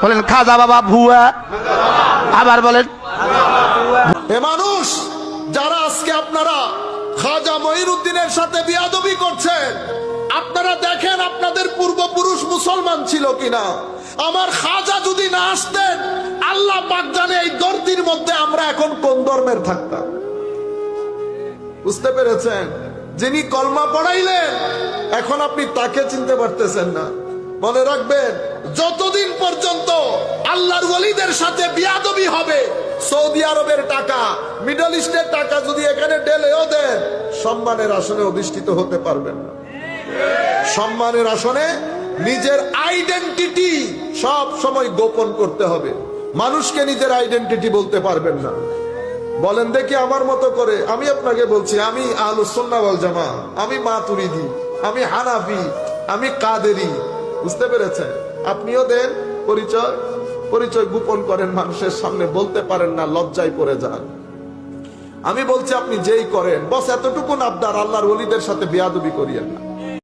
বলেন খাজা বাবা ভুয়া, আবার বলেন এ মানুষ যারা আজকে আপনারা খাজা মঈনুদ্দিনের সাথে বিয়াদবি করছেন, আপনারা দেখেন আপনাদের পূর্বপুরুষ মুসলমান ছিল কিনা। আমার খাজা যদি না আসতেন, আল্লাহ পাক জানে এই দর্দির মধ্যে আমরা এখন কোন ধর্মের থাকতাম। বুঝতে পেরেছেন? যিনি কলমা পড়াইলেন, এখন আপনি তাকে চিনতে পারতেছেন না। মনে রাখবেন, যতদিন পর্যন্ত আল্লাহর ওয়ালিদের সাথে বিয়াদবি হবে, সৌদি আরবের টাকা, মিডল ইস্টের টাকা যদি এখানে ঢেলেও দেন, সম্মানের আসনে অধিষ্ঠিত হতে পারবেন না। সম্মানের আসনে নিজের আইডেন্টিটি সব সময় গোপন করতে হবে। মানুষকে নিজের আইডেন্টিটি বলতে পারবেন না। বলেন দেখি আমার মতো করে, আমি আপনাকে বলছি, আমি আহলুস সুন্নাহ ওয়াল জামাত, আমি মাতুরিদি, আমি হানাফি, আমি কাদেরি। বুঝতে পেরেছেন? আপনিও দেন পরিচয়, পরিচয় গোপন করেন, মানুষের সামনে বলতে পারেন না, লজ্জায় পড়ে যান। আমি বলছি আপনি যেই করেন, বস এতটুকু আবদার, আল্লাহর ওলিদের সাথে বেয়াদবি করিয়েন না।